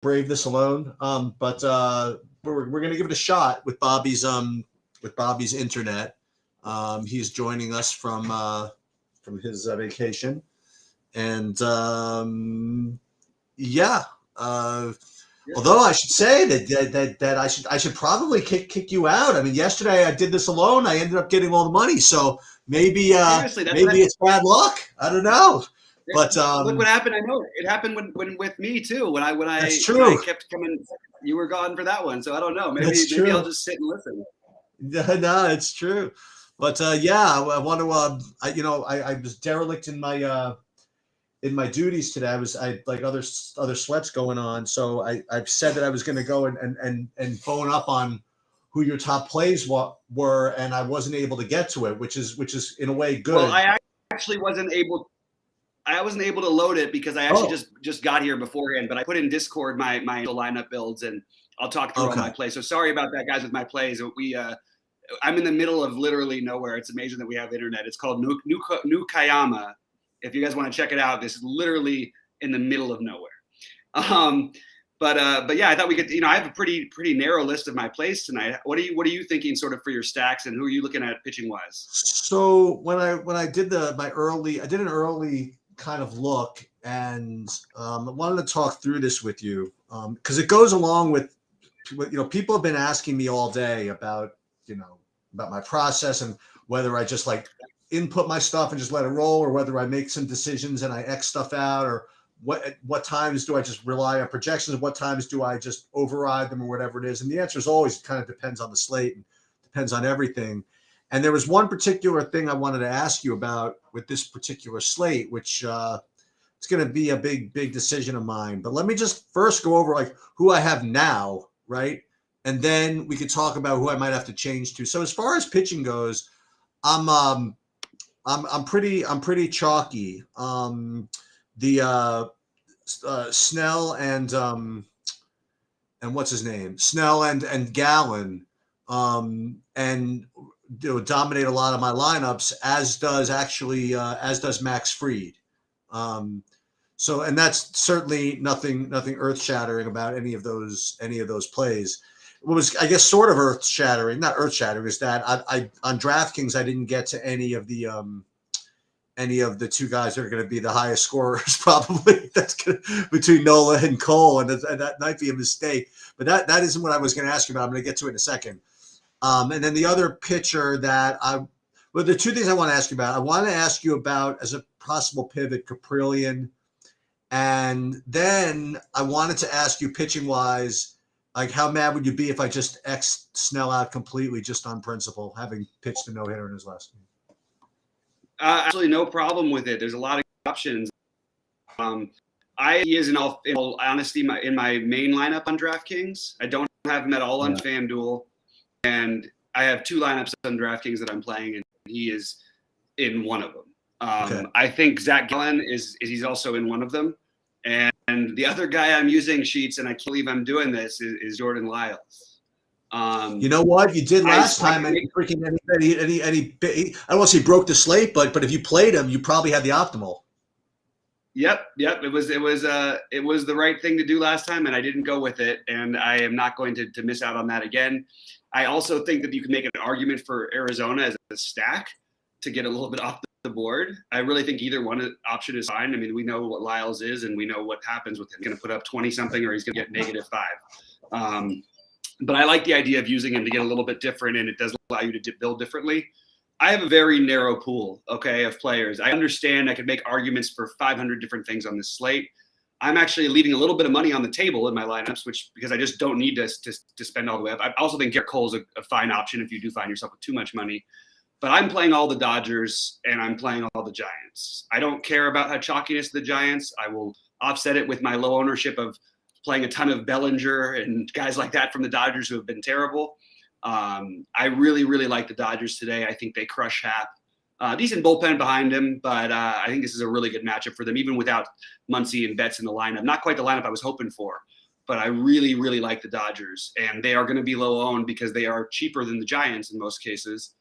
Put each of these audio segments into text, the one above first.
brave this alone. But we're gonna give it a shot with Bobby's internet. He's joining us from his vacation, and yeah. Although I should say that I should probably kick you out. I mean, yesterday I did this alone. I ended up getting all the money, so Seriously, maybe it's bad luck. I don't know. But look what happened. I know it happened when with me too. When that's I true. kept coming, you were gone for that one. So I don't know. That's Maybe I'll true. just sit and listen. No, it's true. But yeah, I want to. I was derelict in my duties today. I like other sweats going on, so I've said that I was going to go and bone up on who your top plays were, and I wasn't able to get to it, which is in a way Well, good. actually wasn't able. I wasn't able to load it because I actually Oh, just got here beforehand. But I put in Discord my lineup builds, and I'll talk through all my okay. plays. So sorry about that, guys, with my plays. I'm in the middle of literally nowhere. It's amazing that we have internet. It's called New Kayama. If you guys want to check it out, this is literally in the middle of nowhere. Um, but yeah, I thought we could. I have a pretty narrow list of my plays tonight. What are you thinking sort of for your stacks, and who are you looking at pitching wise? So when I did I did an early kind of look, and I wanted to talk through this with you because it goes along with people have been asking me all day about about my process and whether I just like input my stuff and just let it roll, or whether I make some decisions and I X stuff out, or what times do I just rely on projections, what times do I just override them, or whatever it is. And the answer is always kind of depends on the slate and depends on everything. And there was one particular thing I wanted to ask you about with this particular slate, which it's going to be a big decision of mine. But let me just first go over like who I have now, right? And then we could talk about who I might have to change to. So as far as pitching goes, I'm pretty chalky. The Snell and what's his name? Snell and Gallen and dominate a lot of my lineups, as does Max Fried. Um, so and that's certainly nothing earth shattering about any of those plays. What was I guess sort of earth shattering, not earth shattering, is that I on DraftKings I didn't get to any of the two guys that are going to be the highest scorers probably between Nola and Cole, and that might be a mistake. But that isn't what I was going to ask you about. I'm going to get to it in a second. And then the other pitcher well, the two things I want to ask you about. I want to ask you about as a possible pivot, Caprillion, and then I wanted to ask you pitching wise, like how mad would you be if I just X Snell out completely just on principle, having pitched a no hitter in his last game? Actually, no problem with it. There's a lot of options. He is in all honesty in my main lineup on DraftKings. I don't have him at all on FanDuel, and I have two lineups on DraftKings that I'm playing, and he is in one of them. Okay. I think Zach Gallen he's also in one of them, and the other guy I'm using sheets, and I can't believe I'm doing this, is Jordan Lyles. You know what you did last time? I don't want to say broke the slate, but if you played him, you probably had the optimal. Yep. It was the right thing to do last time, and I didn't go with it, and I am not going to miss out on that again. I also think that you can make an argument for Arizona as a stack to get a little bit off the board. I really think either one option is fine. I mean, we know what Lyles is, and we know what happens with him. He's going to put up 20 something, or he's going to get -5. But I like the idea of using him to get a little bit different, and it does allow you to build differently. I have a very narrow pool, okay, of players. I understand I could make arguments for 500 different things on this slate. I'm actually leaving a little bit of money on the table in my lineups, because I just don't need to spend all the way up. I also think Gerrit Cole's a fine option if you do find yourself with too much money. But I'm playing all the Dodgers, and I'm playing all the Giants. I don't care about how chalkiness of the Giants. I will offset it with my low ownership of playing a ton of Bellinger and guys like that from the Dodgers who have been terrible. I really like the Dodgers today. I think they crush Happ. Decent bullpen behind him, but I think this is a really good matchup for them, even without Muncy and Betts in the lineup. Not quite the lineup I was hoping for, but I really like the Dodgers, and they are going to be low owned because they are cheaper than the Giants in most cases.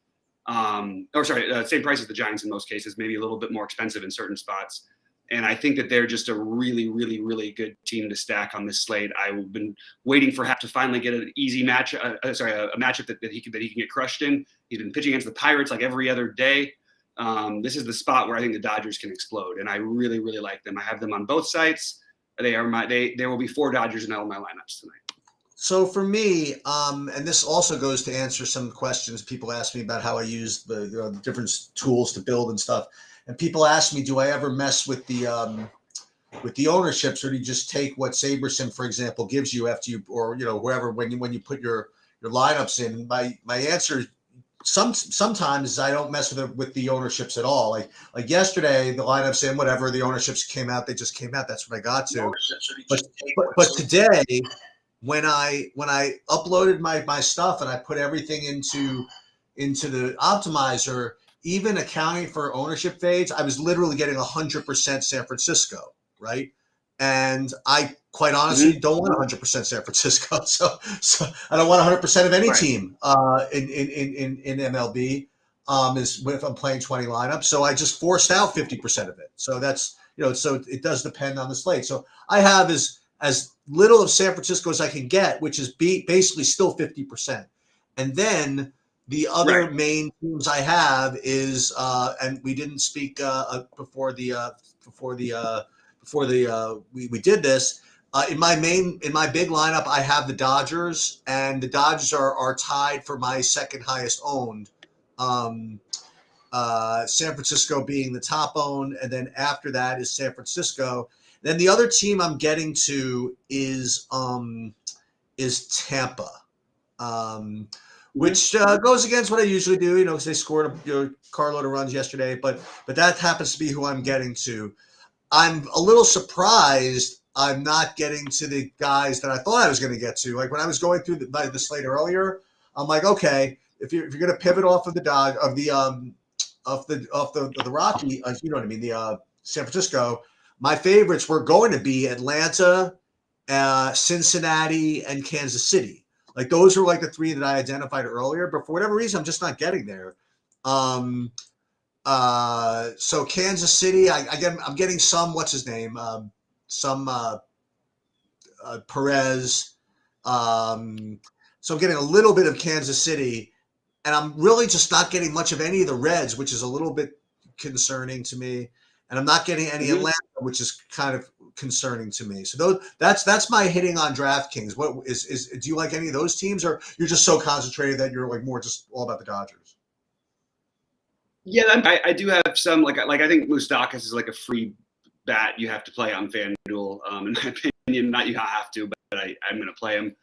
Same price as the Giants in most cases, maybe a little bit more expensive in certain spots. And I think that they're just a really, really, really good team to stack on this slate. I've been waiting for Hap to finally get an easy match. A matchup that he can get crushed in. He's been pitching against the Pirates like every other day. This is the spot where I think the Dodgers can explode, and I really, really like them. I have them on both sites. There will be 4 Dodgers in all my lineups tonight. So for me, and this also goes to answer some questions people ask me about how I use the different tools to build and stuff. And people ask me, do I ever mess with the ownerships, or do you just take what SaberSim, for example, gives you after you, or whoever, when you put your lineups in? My answer sometimes I don't mess with the ownerships at all. Like yesterday, the lineups in, whatever, the ownerships came out, they just came out. That's what I got to. But today, when I uploaded my stuff and I put everything into the optimizer, even accounting for ownership fades, I was literally getting 100% San Francisco, right? And I quite honestly don't want 100% San Francisco, so I don't want 100% of any team in MLB. Is if I'm playing 20 lineups, so I just forced out 50% of it. So that's so it does depend on the slate. So I have as little of San Francisco as I can get, which is basically still 50%, and then the other main teams I have is, and we didn't speak before we did this. In my big lineup, I have the Dodgers, and the Dodgers are tied for my second highest owned. San Francisco being the top owned, and then after that is San Francisco. Then the other team I'm getting to is Tampa. Which goes against what I usually do, because they scored a carload of runs yesterday. But that happens to be who I'm getting to. I'm a little surprised I'm not getting to the guys that I thought I was going to get to. Like when I was going through the slate earlier, I'm like, okay, if you're going to pivot off of the Rocky, you know what I mean, the San Francisco, my favorites were going to be Atlanta, Cincinnati, and Kansas City. Like those are like the 3 that I identified earlier, but for whatever reason, I'm just not getting there. So Kansas City, I'm getting some, what's his name? Some Perez. So I'm getting a little bit of Kansas City, and I'm really just not getting much of any of the Reds, which is a little bit concerning to me. And I'm not getting any Atlanta, which is kind of concerning to me. So that's my hitting on DraftKings. What is do you like any of those teams, or you're just so concentrated that you're like more just all about the Dodgers? Yeah, I do have some like I think Moustakas is like a free bat you have to play on FanDuel. In my opinion, not you have to, but I'm going to play him.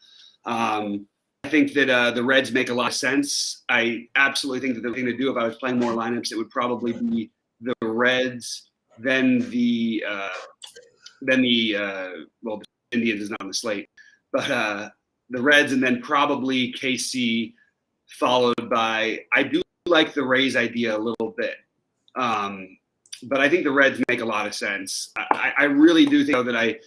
I think that the Reds make a lot of sense. I absolutely think that the thing to do if I was playing more lineups, it would probably be the Reds, then the Indians is not on the slate, but the Reds, and then probably KC, followed by, I do like the Rays idea a little bit. But I think the Reds make a lot of sense. I really do think that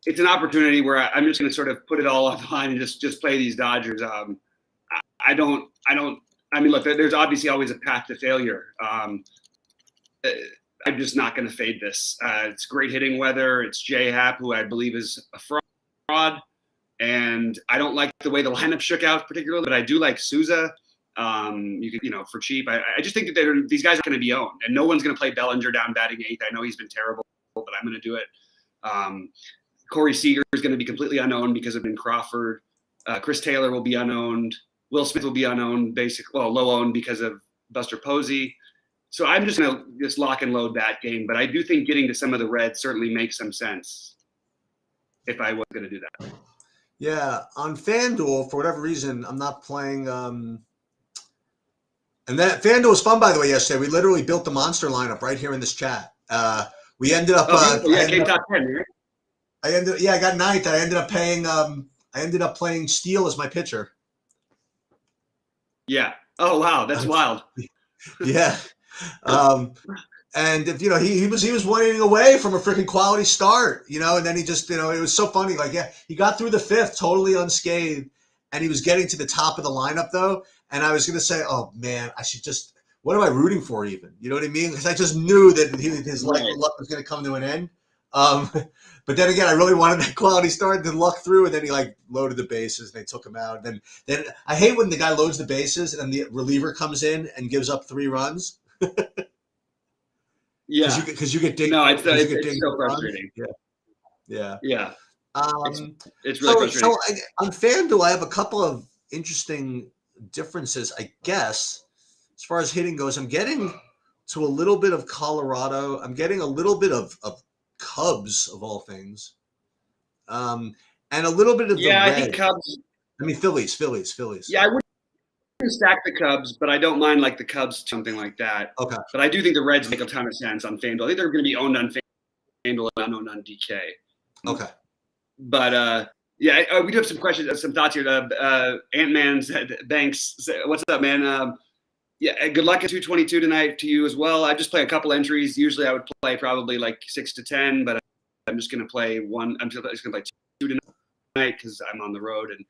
it's an opportunity where I'm just going to sort of put it all on the line and just play these Dodgers. I mean, look, there's obviously always a path to failure. I'm just not going to fade this. It's great hitting weather. It's J Happ, who I believe is a fraud. And I don't like the way the lineup shook out particularly, but I do like Souza. You could, for cheap. I just think that these guys are going to be owned, and no one's going to play Bellinger down batting 8th. I know he's been terrible, but I'm going to do it. Corey Seager is going to be completely unowned because of Ben Crawford. Chris Taylor will be unowned. Will Smith will be unowned, low owned because of Buster Posey. So I'm just going to just lock and load that game. But I do think getting to some of the Reds certainly makes some sense if I was going to do that. Yeah, on FanDuel, for whatever reason, I'm not playing. And that FanDuel was fun, by the way, yesterday. We literally built the monster lineup right here in this chat. We ended up. Came top 10, right? I got 9th. I ended up playing Steele as my pitcher. Yeah. Oh wow, that's wild. Yeah. And if he was 1 inning away from a freaking quality start, and then he just, it was so funny. Like, yeah, he got through the 5th totally unscathed, and he was getting to the top of the lineup though. And I was going to say, oh man, I should just, what am I rooting for even? You know what I mean? Because I just knew that his Right. luck was going to come to an end. But then again, I really wanted that quality start. Then luck through, and then he like loaded the bases, and they took him out. Then I hate when the guy loads the bases and the reliever comes in and gives up 3 runs. Yeah. Because you get dinged. No, it's Because you get it's dinged so for runs. frustrating. Yeah. Yeah. It's really So frustrating. on FanDuel, I have a couple of interesting differences, I guess, as far as hitting goes. I'm getting to a little bit of Colorado. I'm getting a little bit of Cubs of all things, and a little bit of the Yeah, I Reds. think Cubs. I mean Phillies. Yeah, I wouldn't stack the Cubs, but I don't mind like the Cubs, something like that. Okay. But I do think the Reds make a ton of sense on FanDuel. I think they're going to be owned on FanDuel and unowned on DK. Okay. But yeah, we do have some questions, some thoughts here. Ant-Man said, Banks, what's up, man? Yeah, good luck at 222 tonight to you as well. I just play a couple entries. Usually I would play probably like 6 to 10, but I'm just going to play one. I'm just going to play 2 tonight because I'm on the road and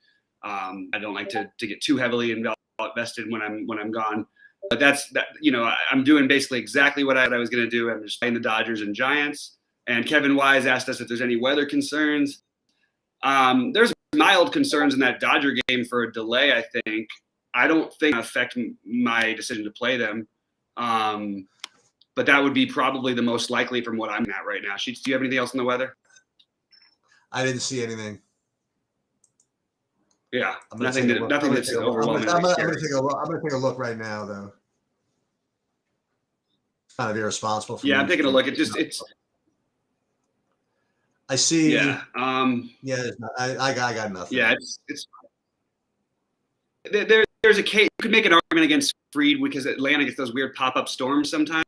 I don't like to get too heavily invested when I'm gone. But that's that. You know, I'm doing basically exactly what I was going to do. I'm just playing the Dodgers and Giants. And Kevin Wise asked us if there's any weather concerns. There's mild concerns in that Dodger game for a delay, I think. I don't think it'll affect my decision to play them. But that would be probably the most likely from what I'm at right now. Sheets, do you have anything else in the weather? I didn't see anything. Yeah, nothing that's overwhelming. I'm going to take a look right now, though. It's kind of irresponsible for me. Yeah, I'm taking a look. It's. I see. Yeah. I got nothing. Yeah, it's. There's a case. You could make an argument against Fried because Atlanta gets those weird pop-up storms sometimes,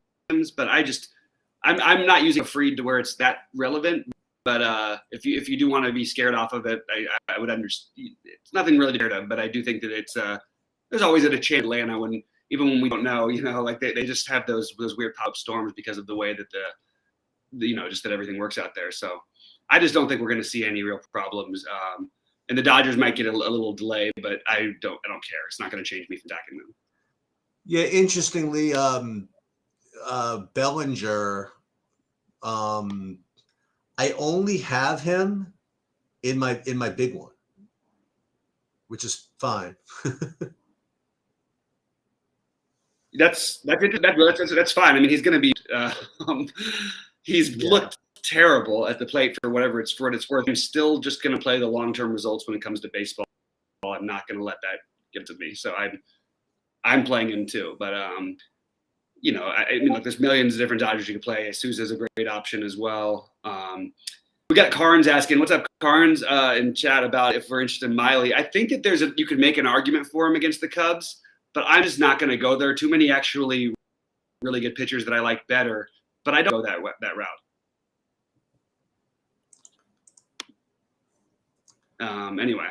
but I'm not using Fried to where it's that relevant. But if you do want to be scared off of it, I would understand. It's nothing really to be scared of, but I do think that it's there's always a chance Atlanta even when we don't know, like they just have those weird pop storms because of the way that just that everything works out there. So I just don't think we're going to see any real problems. And the Dodgers might get a little delay, but I don't care. It's not going to change me from backing them. Yeah, interestingly, Bellinger. I only have him in my big one, which is fine. That's fine. I mean, he's going to be. He's looked terrible at the plate for whatever it's worth. I'm still just going to play the long-term results when it comes to baseball. I'm not going to let that get to me. So I'm playing him too. But I mean, look, there's millions of different Dodgers you can play. Souza's a great option as well. We got Carnes asking, what's up, Carnes, in chat about if we're interested in Miley. I think that you could make an argument for him against the Cubs, but I'm just not going to go there. Too many actually really good pitchers that I like better, but I don't go that route. Anyway.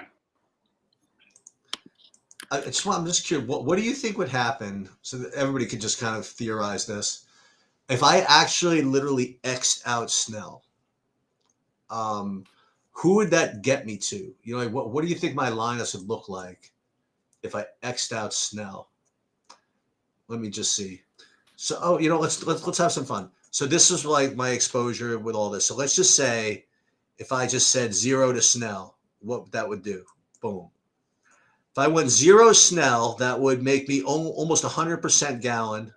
I'm just curious. What do you think would happen so that everybody could just kind of theorize this? If I actually literally X'd out Snell, who would that get me to? What do you think my lineups would look like if I X'd out Snell? Let me just see. So, let's have some fun. So this is like my exposure with all this. So let's just say if I just said 0 to Snell, what that would do. Boom. If I went 0 Snell, that would make me almost 100% Gallen.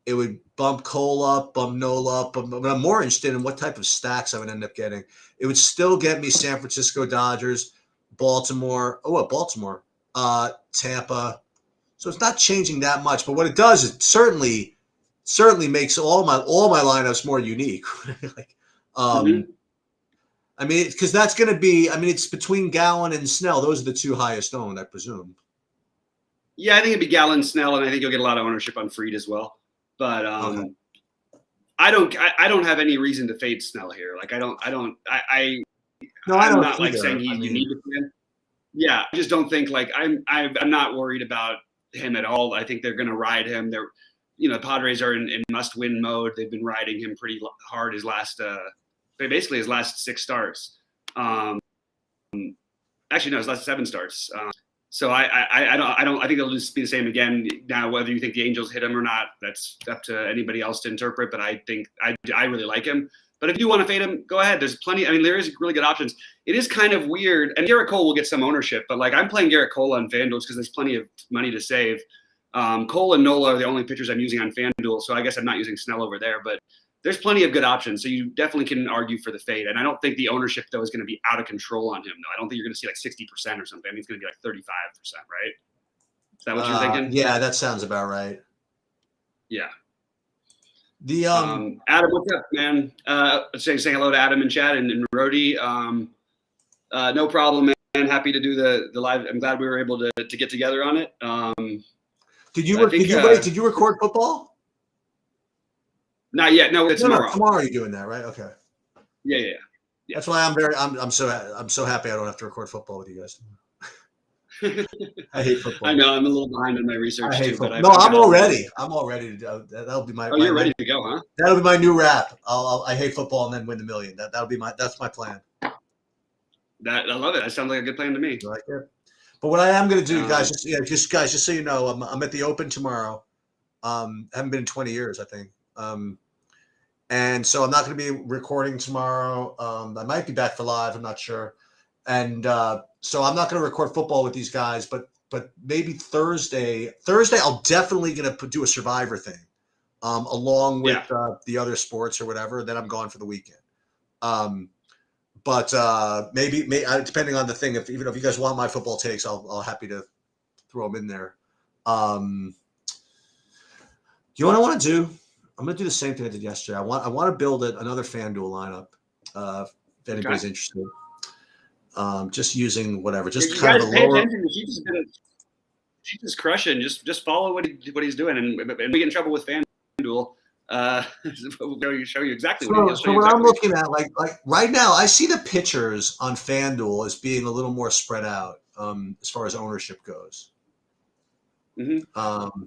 It would bump Cole up, bump Nola up. But I'm more interested in what type of stacks I would end up getting. It would still get me San Francisco Dodgers, Baltimore. Baltimore, Tampa. So it's not changing that much. But what it does is certainly makes all my lineups more unique. I mean, because that's going to be. I mean, it's between Gallen and Snell. Those are the 2 highest owned, I presume. Yeah, I think it'd be Gallen, Snell, and I think you'll get a lot of ownership on Fried as well. But Okay. I don't have any reason to fade Snell here. Like I'm not like saying you need to win. Yeah, I just don't think I'm not worried about him at all. I think they're going to ride him. The Padres are in must-win mode. They've been riding him pretty hard his last 6 starts. Actually, no, his last 7 starts. So I think it'll just be the same again. Now, whether you think the Angels hit him or not, that's up to anybody else to interpret. But I think I really like him. But if you want to fade him, go ahead. There's plenty. I mean, there is really good options. It is kind of weird. And Garrett Cole will get some ownership, but like I'm playing Garrett Cole on FanDuel because there's plenty of money to save. Cole and Nola are the only pitchers I'm using on FanDuel, so I guess I'm not using Snell over there. But there's plenty of good options, so you definitely can argue for the fade. And I don't think the ownership though is going to be out of control on him. Though I don't think you're going to see like 60% or something. I mean, it's going to be like 35%, right? Is that what you're thinking? Yeah, that sounds about right. Yeah. The Adam, what's up, man? Saying hello to Adam and Chad and Rody. No problem, man. Happy to do the live. I'm glad we were able to get together on it. Did you record football? Not yet. No, it's tomorrow. Tomorrow you're doing that, right? Okay. Yeah. That's why I'm so happy I don't have to record football with you guys. I hate football. I know I'm a little behind in my research. I hate too, football. But I'm all ready. That'll be my. Oh, you're ready to go, huh? That'll be my new rap. I hate football and then win the million. That's my plan. I love it. That sounds like a good plan to me. I like it. But what I am going to do, guys, just so you know, I'm at the Open tomorrow. Haven't been in 20 years, I think. And so I'm not going to be recording tomorrow. I might be back for live. I'm not sure. And so I'm not going to record football with these guys, but maybe Thursday I'll definitely going to do a Survivor thing, along with the other sports or whatever. Then I'm gone for the weekend. But maybe depending on the thing, if you guys want my football takes, I'll happy to throw them in there. You know what I want to do? I'm going to do the same thing I did yesterday. I want to build another FanDuel lineup. If anybody's interested. Just using whatever, just kind of a lower. She's just crushing. Just follow what he's doing, and we get in trouble with FanDuel. We'll show you exactly what. So what I'm looking at, like right now, I see the pitchers on FanDuel as being a little more spread out, as far as ownership goes. Mm-hmm.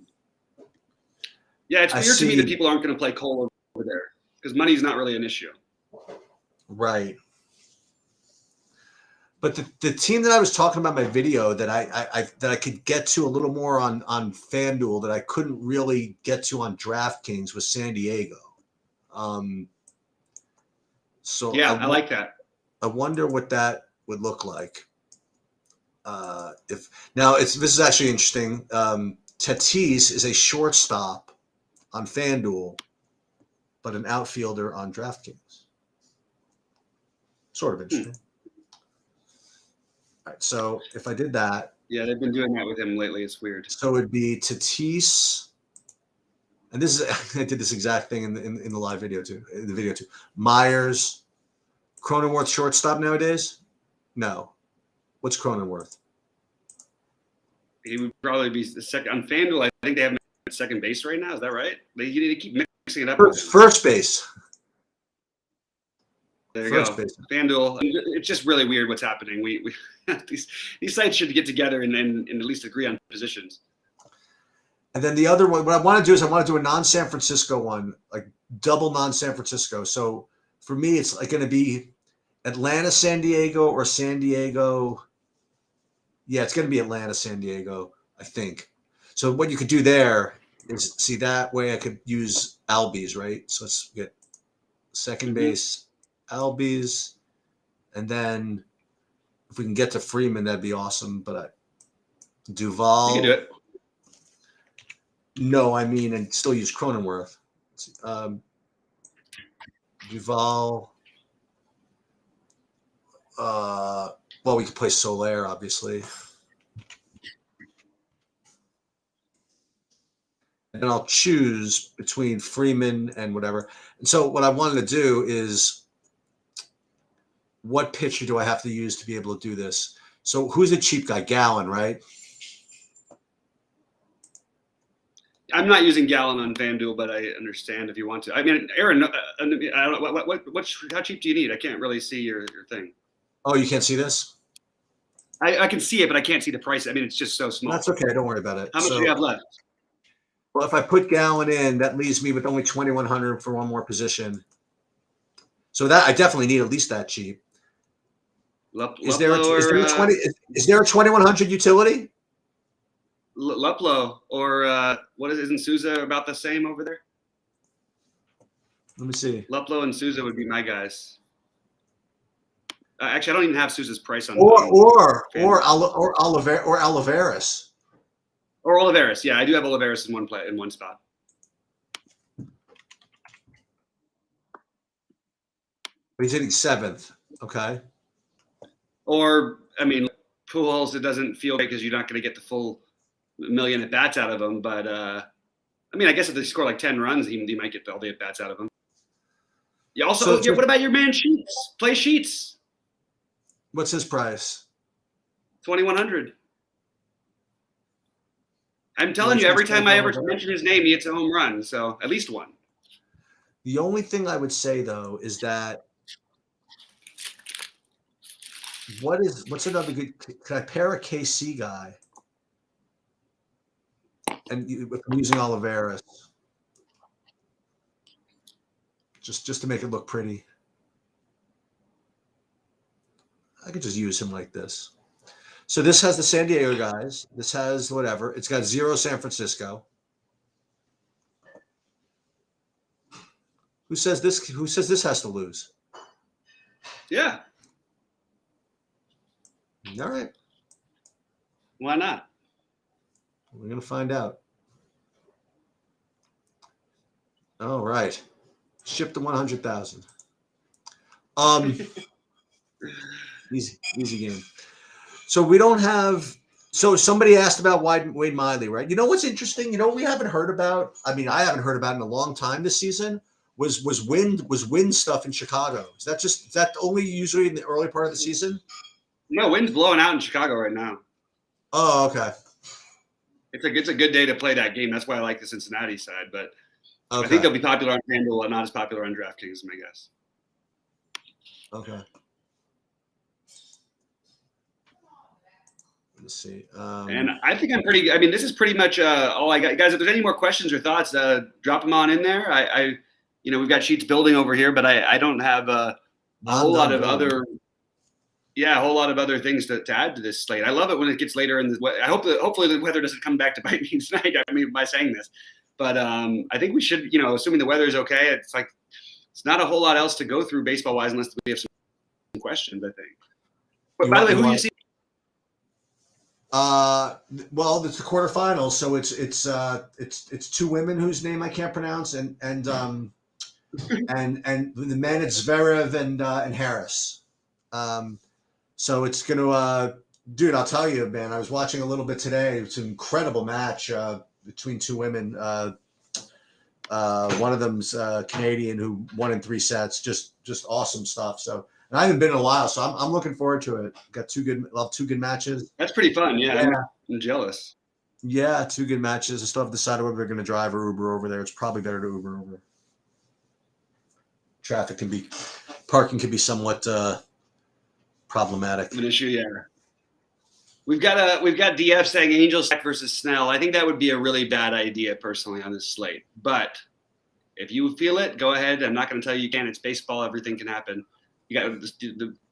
Yeah, it's weird to me that people aren't going to play Cole over there because money's not really an issue. Right. But the team that I was talking about in my video that I could get to a little more on FanDuel that I couldn't really get to on DraftKings was San Diego. So yeah, I like that. I wonder what that would look like. This is actually interesting. Tatis is a shortstop on FanDuel, but an outfielder on DraftKings. Sort of interesting. All right, so if I did that. Yeah, they've been doing that with him lately. It's weird. So it'd be Tatis. And this is I did this exact thing in the live video too. In the video too. Myers. Cronenworth shortstop nowadays? No. What's Cronenworth? He would probably be the second on FanDuel. I think they have him at second base right now. Is that right? They keep mixing it up. First base. There you go. FanDuel. It's just really weird what's happening. We these sites should get together and at least agree on positions. And then the other one, what I want to do is I want to do a non-San Francisco one, like double non-San Francisco. So for me, it's like going to be Atlanta, San Diego, or San Diego. Yeah, it's going to be Atlanta, San Diego, I think. So what you could do there is see that way I could use Albies, right? So let's get second base. Albies, and then if we can get to Freeman, that'd be awesome. But Duvall, you can do it. No, I mean, and still use Cronenworth. Duvall. Well, we could play Soler, obviously. And I'll choose between Freeman and whatever. And so what I wanted to do is, what pitcher do I have to use to be able to do this? So who's the cheap guy? Gallen, right? I'm not using Gallen on FanDuel, but I understand if you want to. I mean, Aaron, I don't know, how cheap do you need? I can't really see your thing. Oh, you can't see this? I can see it, but I can't see the price. I mean, it's just so small. That's okay. Don't worry about it. How much do you have left? Well, if I put Gallen in, that leaves me with only 2,100 for one more position. So that I definitely need at least that cheap. Is there a 2,100 utility? Luplow or what isn't Souza about the same over there? Let me see. Luplow and Souza would be my guys. Actually, I don't even have Souza's price on. Or Oliveras. Or Oliveras. Yeah, I do have Oliveras in one spot. But he's hitting 7th. Okay. Or, I mean, Pujols, it doesn't feel like because you're not going to get the full million at bats out of him. But, I mean, I guess if they score like 10 runs, he might get all the at bats out of him. You also, what about your man Sheets? Play Sheets. What's his price? 2,100. I'm telling you, every time I ever mention his name, he hits a home run. So at least one. The only thing I would say though is that what's another good? Can I pair a KC guy? And I'm using Oliveras just to make it look pretty. I could just use him like this. So this has the San Diego guys. This has whatever. It's got 0 San Francisco. Who says this has to lose? Yeah. All right. Why not? We're going to find out. All right. Ship to 100,000. Easy game. So we don't have. So somebody asked about Wade Miley, right? You know what's interesting? You know what we haven't heard about? I mean, I haven't heard about in a long time this season. Was wind stuff in Chicago? Is that only usually in the early part of the season? No, wind's blowing out in Chicago right now. Oh, okay. It's a good day to play that game. That's why I like the Cincinnati side. But okay. I think they'll be popular on FanDuel and not as popular on DraftKings, is my guess. Okay. Let's see. And I think I'm pretty. I mean, this is pretty much all I got, guys. If there's any more questions or thoughts, drop them on in there. We've got sheets building over here, but I don't have a whole lot of other things to add to this slate. I love it when it gets later in the. Hopefully the weather doesn't come back to bite me tonight. I mean, by saying this, but I think we should. Assuming the weather is okay, it's not a whole lot else to go through baseball wise unless we have some questions. I think. But by the way, who do you see? Well, it's the quarterfinals, so it's two women whose name I can't pronounce, and the men it's Zverev and Harris. So it's gonna, dude. I'll tell you, man. I was watching a little bit today. It's an incredible match between two women. One of them's Canadian who won in 3 sets. Just awesome stuff. So. And I haven't been in a while, so I'm looking forward to it. Got two good matches. That's pretty fun. Yeah. I'm jealous. Yeah, 2 good matches. I still have to decide whether we're going to drive or Uber over there. It's probably better to Uber over. Parking can be somewhat problematic. An issue, yeah. We've got DF saying Angels versus Snell. I think that would be a really bad idea personally on this slate. But if you feel it, go ahead. I'm not going to tell you can't. It's baseball. Everything can happen. You got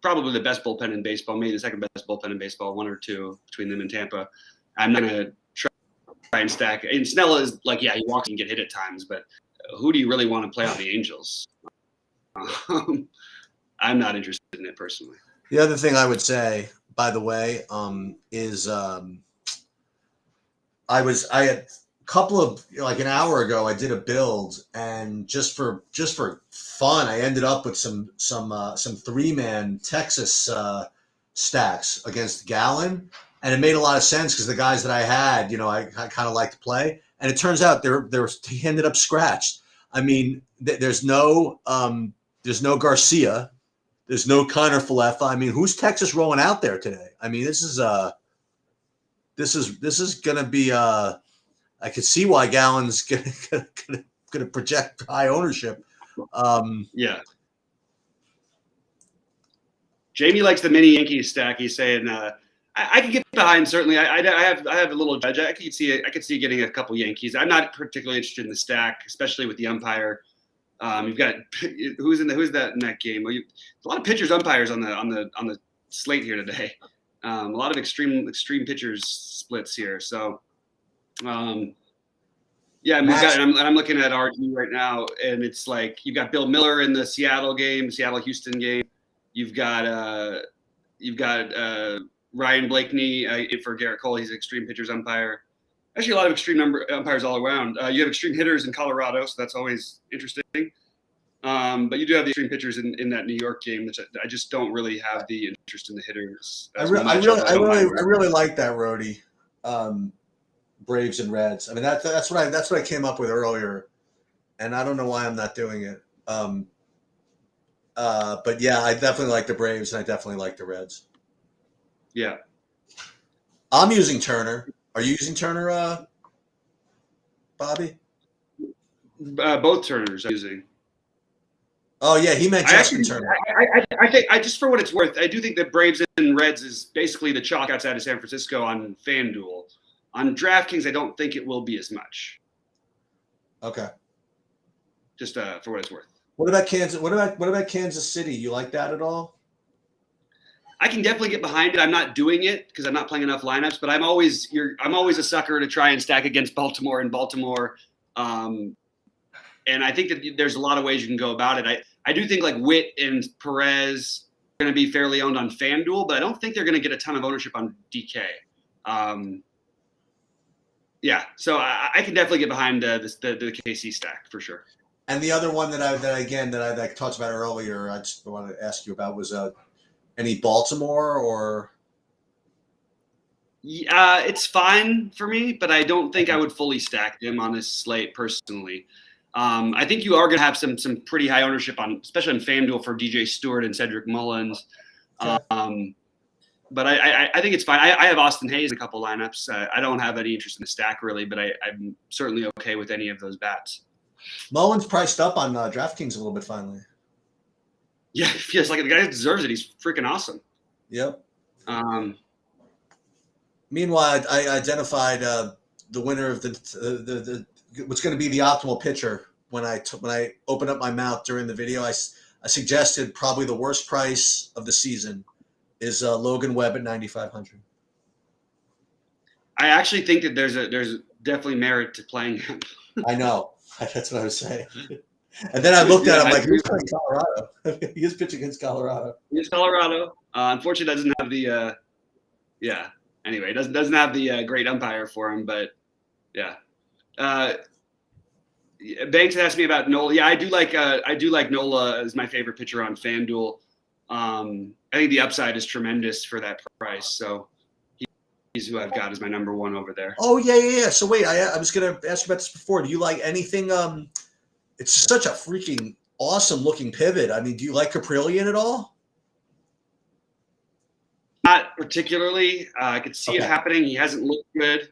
probably the best bullpen in baseball, maybe the second best bullpen in baseball, 1 or 2 between them and Tampa. I'm not going to try and stack. And Snell is he walks and get hit at times, but who do you really want to play on the Angels? I'm not interested in it personally. The other thing I would say, by the way, is I had a couple of an hour ago I did a build, and just for fun I ended up with some 3-man Texas stacks against Gallen, and it made a lot of sense because the guys that I had I kind of like to play, and it turns out he ended up scratched. I mean there's no Garcia, there's no Connor Falefa. I mean, who's Texas rolling out there today? I mean this is gonna be I could see why Gallen's gonna project high ownership. Yeah. Jamie likes the mini Yankees stack. He's saying I can get behind certainly. I have a little judge. I could see getting a couple Yankees. I'm not particularly interested in the stack, especially with the umpire. You've got who's that in that game? A lot of pitchers, umpires on the slate here today. A lot of extreme pitchers splits here. So Yeah, and I'm looking at RG right now, and it's like you've got Bill Miller in the Seattle game, Seattle-Houston game. You've got Ryan Blakeney for Garrett Cole. He's an extreme pitchers umpire. Actually, a lot of extreme umpires all around. You have extreme hitters in Colorado, so that's always interesting. But you do have the extreme pitchers in that New York game, which I just don't really have the interest in the hitters. I really like that, Rody. Braves and Reds. I mean, that's what I came up with earlier, and I don't know why I'm not doing it. But yeah, I definitely like the Braves, and I definitely like the Reds. Yeah, I'm using Turner. Are you using Turner, Bobby? Both Turners I'm using. Oh yeah, he meant Justin Turner. I think just for what it's worth, I do think that Braves and Reds is basically the chalk outside of San Francisco on FanDuel. On DraftKings, I don't think it will be as much. Okay. Just for what it's worth. What about Kansas? What about Kansas City? You like that at all? I can definitely get behind it. I'm not doing it because I'm not playing enough lineups, but I'm always a sucker to try and stack against Baltimore and Baltimore. And I think that there's a lot of ways you can go about it. I do think like Witt and Perez are going to be fairly owned on FanDuel, but I don't think they're going to get a ton of ownership on DK. Yeah, so I can definitely get behind the KC stack for sure. And the other one that I talked about earlier, I just wanted to ask you about was any Baltimore or? It's fine for me, but I don't think I would fully stack them on this slate personally. I think you are going to have some pretty high ownership on, especially on FanDuel for DJ Stewart and Cedric Mullins. Okay. But I think it's fine. I have Austin Hayes in a couple lineups. I don't have any interest in the stack really, but I'm certainly okay with any of those bats. Mullins priced up on DraftKings a little bit finally. Yeah, feels like the guy deserves it. He's freaking awesome. Yep. Meanwhile, I identified the winner of the what's going to be the optimal pitcher when I opened up my mouth during the video. I suggested probably the worst price of the season is Logan Webb at 9,500. I actually think that there's definitely merit to playing him. I know. That's what I was saying. And then I looked at him like, who's playing Colorado? He is pitching against Colorado. He's Colorado. Unfortunately, doesn't have the Anyway, doesn't have the great umpire for him, but yeah. Banks asked me about Nola. Yeah, I do like Nola as my favorite pitcher on FanDuel. I think the upside is tremendous for that price. So he's who I've got as my number one over there. Oh yeah. So wait, I was gonna ask you about this before. Do you like anything? It's such a freaking awesome looking pivot. I mean, do you like Caprillion at all? Not particularly. I could see it happening. He hasn't looked good,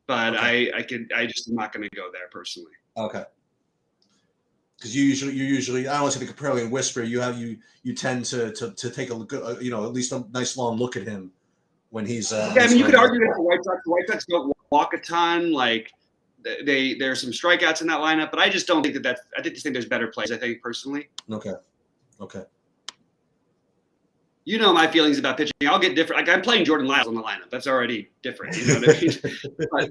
but I just am not going to go there personally. Okay. Because you usually I don't want to say the Caprillion whisper. You tend to take a look, at least a nice long look at him when he's. Yeah, I mean, you could argue that the White Sox don't walk a ton. Like there's some strikeouts in that lineup, but I just don't think that. I just think there's better plays. I think personally. Okay. You know my feelings about pitching. I'll get different. Like I'm playing Jordan Lyles on the lineup. That's already different. You know what I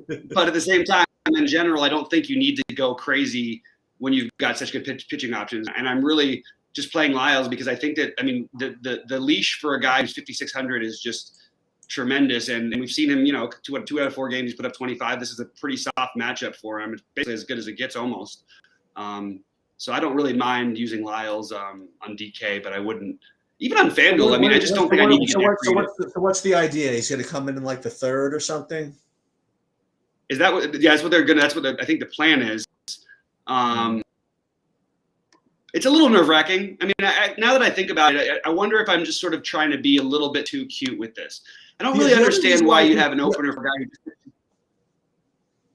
mean? but at the same time, in general, I don't think you need to go crazy when you've got such good pitching options. And I'm really just playing Lyles because I think that the leash for a guy who's 5,600 is just tremendous. And we've seen him, 2 out of 4 games he's put up 25. This is a pretty soft matchup for him. It's basically as good as it gets almost. So I don't really mind using Lyles on DK, but I wouldn't. Even on FanDuel, I mean, I just don't think I need to get So what's the idea? He's going to come in like the third or something? Is that what? Yeah, that's what they're going to. That's what I think the plan is. It's a little nerve-wracking. I mean, now that I think about it, I wonder if I'm just sort of trying to be a little bit too cute with this. I don't really understand why you'd have an opener for a guy who.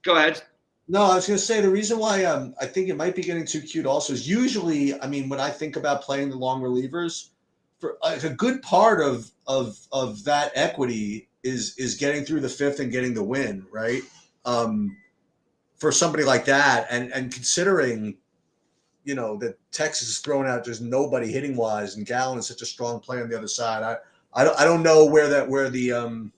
Go ahead. No, I was going to say the reason why I think it might be getting too cute also is usually, I mean, when I think about playing the long relievers, for a good part of that equity is getting through the fifth and getting the win, right? For somebody like that, and considering, that Texas is throwing out just nobody hitting wise, and Gallen is such a strong player on the other side. I don't know where the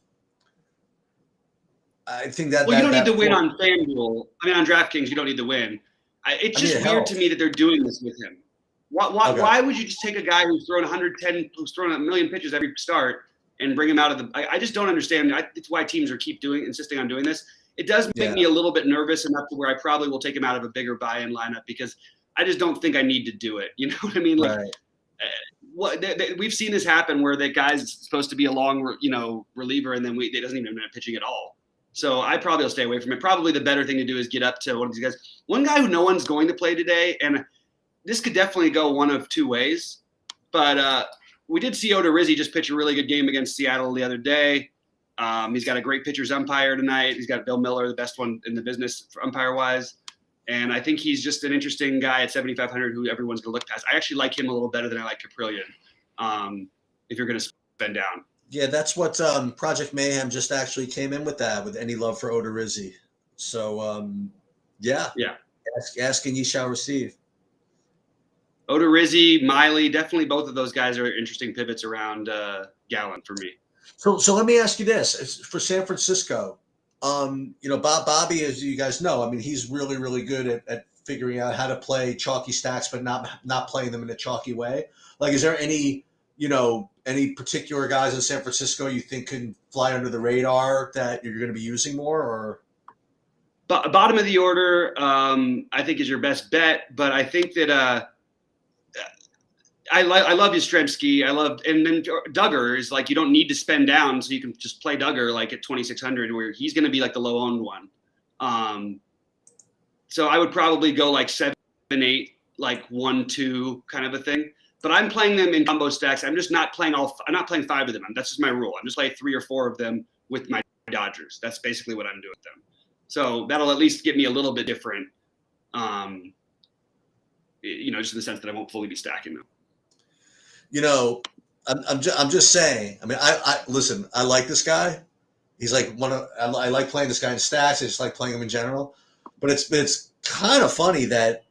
I think that. Well, you don't need that to win on FanDuel. I mean, on DraftKings, you don't need to win. It's just weird to me that they're doing this with him. Why would you just take a guy who's thrown 110, who's thrown a million pitches every start, and bring him out of the? I just don't understand. It's why teams are insisting on doing this. It does make me a little bit nervous enough to where I probably will take him out of a bigger buy-in lineup because I just don't think I need to do it. You know what I mean? Like, we've seen this happen where that guy's supposed to be a long, reliever, and then it doesn't even end up pitching at all. So I probably will stay away from it. Probably the better thing to do is get up to one of these guys. One guy who no one's going to play today, and this could definitely go one of two ways, but we did see Odorizzi just pitch a really good game against Seattle the other day. He's got a great pitcher's umpire tonight. He's got Bill Miller, the best one in the business for umpire-wise. And I think he's just an interesting guy at 7,500 who everyone's going to look past. I actually like him a little better than I like Caprillion if you're going to spend down. Yeah, that's what Project Mayhem just actually came in with that, with any love for Odorizzi. So, yeah. Ask and ye shall receive. Odorizzi, Miley, definitely both of those guys are interesting pivots around Gallen for me. So let me ask you this. For San Francisco, Bobby, as you guys know, I mean, he's really, really good at figuring out how to play chalky stacks, but not playing them in a chalky way. Like, is there any particular guys in San Francisco you think can fly under the radar that you're going to be using more, or? Bottom of the order, I think is your best bet, but I think that I love Yastrzemski. And then Duggar is like, you don't need to spend down, so you can just play Duggar like at 2,600, where he's going to be like the low owned one. So I would probably go like 7, 8, like 1, 2 kind of a thing. But I'm playing them in combo stacks. I'm just not playing I'm not playing 5 of them. That's just my rule. I'm just playing 3 or 4 of them with my Dodgers. That's basically what I'm doing with them. So that'll at least get me a little bit different. Just in the sense that I won't fully be stacking them. I'm just saying. I mean, I listen. I like this guy. He's like I like playing this guy in stacks. I just like playing him in general. But it's kind of funny that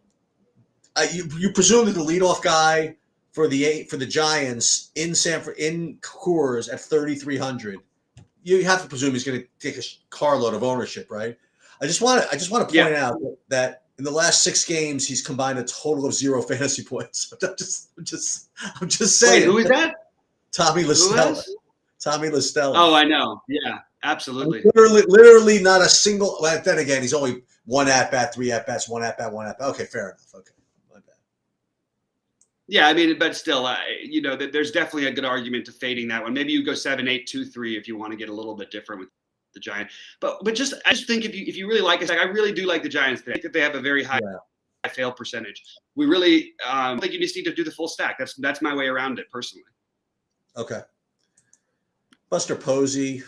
you presume that the leadoff guy for the Giants in Coors at 3,300. You have to presume he's going to take a carload of ownership, right? I just want to point out that in the last 6 games, he's combined a total of 0 fantasy points. I'm just saying. Wait, who is that? Tommy LaStella. Tommy LaStella. Oh, I know. Yeah, absolutely. Literally not a single. Well, then again, he's only 1 at bat, 3 at bats, 1 at bat, 1 at bat. Okay, fair enough. Okay, my bad. Yeah, I mean, but still, there's definitely a good argument to fading that one. Maybe you go 7, 8, 2, 3 if you want to get a little bit different with the Giants. But I just think if you really like it, I really do like the Giants today. I think that they have a very high fail percentage. We really think you just need to do the full stack. That's my way around it personally. Okay. Buster Posey.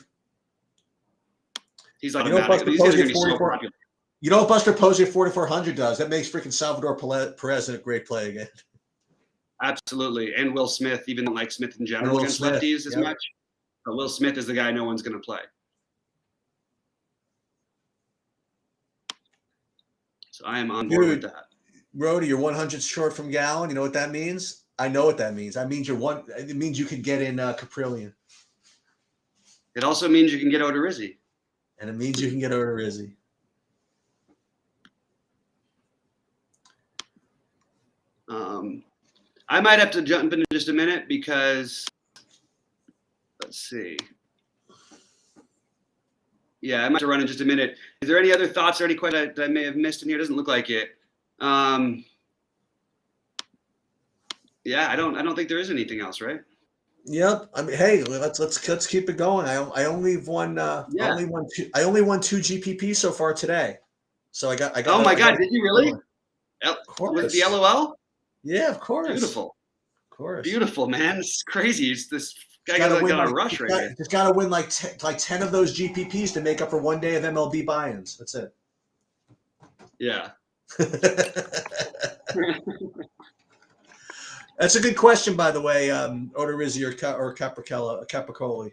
He's automatic. These guys are going to be so popular. You know what Buster Posey at 4,400 does? That makes freaking Salvador Perez a great play again. Absolutely. And Will Smith, even like Smith in general against lefties as much. But Will Smith is the guy no one's going to play. So I am on board with that. Rody, you're 100 short from Gallen. You know what that means? I know what that means. That means it means you can get in Caprillion. It also means you can get Odorizzi. And it means you can get Odorizzi. I might have to jump in just a minute because let's see. Yeah, I might have to run in just a minute. Is there any other thoughts or any questions that I may have missed in here? It doesn't look like it. Yeah, I don't think there is anything else, right? Yep. I mean, hey, let's keep it going. I only won 2 GPPs so far today. So I got. Oh my God! Did you really? Of course. With the LOL? Yeah, of course. Beautiful. Of course. Beautiful, man. It's crazy. It's this guy got a rush right here. Just got to win like 10 of those GPPs to make up for 1 day of MLB buy-ins. That's it. Yeah. That's a good question, by the way, Odorizzi or Capicoli.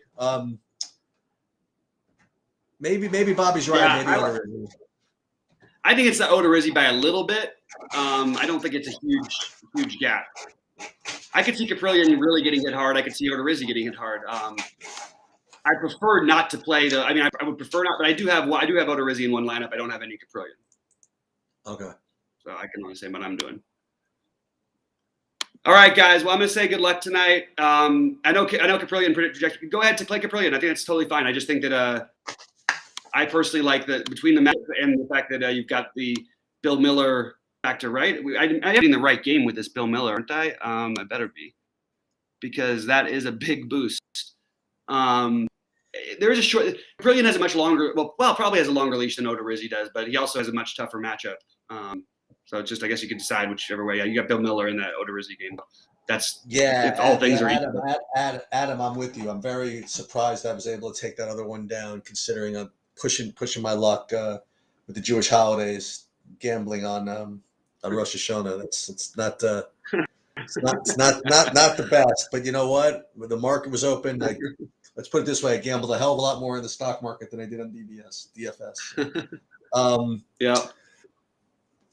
Maybe Bobby's right. Yeah, maybe Odorizzi. I think it's the Odorizzi by a little bit. I don't think it's a huge gap. I could see Caprillion really getting hit hard. I could see Odorizzi getting hit hard. I prefer not to play the. I mean, I would prefer not, but I do have Odorizzi in one lineup. I don't have any Caprillion. Okay. So I can only say what I'm doing. All right, guys. Well, I'm going to say good luck tonight. I know Caprillion projected. Go ahead to play Caprillion. I think that's totally fine. I just think that I personally like between the Mets and the fact that you've got the Bill Miller factor, right? I'm in the right game with this Bill Miller, aren't I? I better be, because that is a big boost. There is a short. Caprillion has a much longer. Well, probably has a longer leash than Odorizzi does, but he also has a much tougher matchup. So it's just, I guess you could decide whichever way. Yeah, you got Bill Miller in that Odorizzi game. That's if all things are equal. Adam, I'm with you. I'm very surprised I was able to take that other one down, considering I'm pushing my luck with the Jewish holidays, gambling on Rosh Hashanah. It's not the best. But you know what? When the market was open, let's put it this way: I gambled a hell of a lot more in the stock market than I did on DFS. Yeah.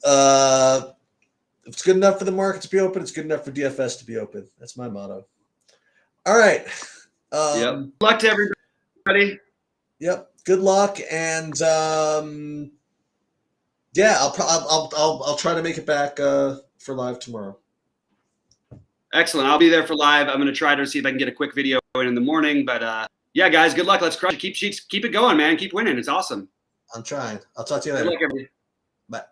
If it's good enough for the market to be open, it's good enough for DFS to be open. That's my motto. All right. Yep. Good luck to everybody. Yep. Good luck, and yeah, I'll try to make it back for live tomorrow. Excellent. I'll be there for live. I'm going to try to see if I can get a quick video in the morning. But yeah, guys, good luck. Let's crush it. Keep it going, man. Keep winning. It's awesome. I'm trying. I'll talk to you later. Good luck, everybody. Bye.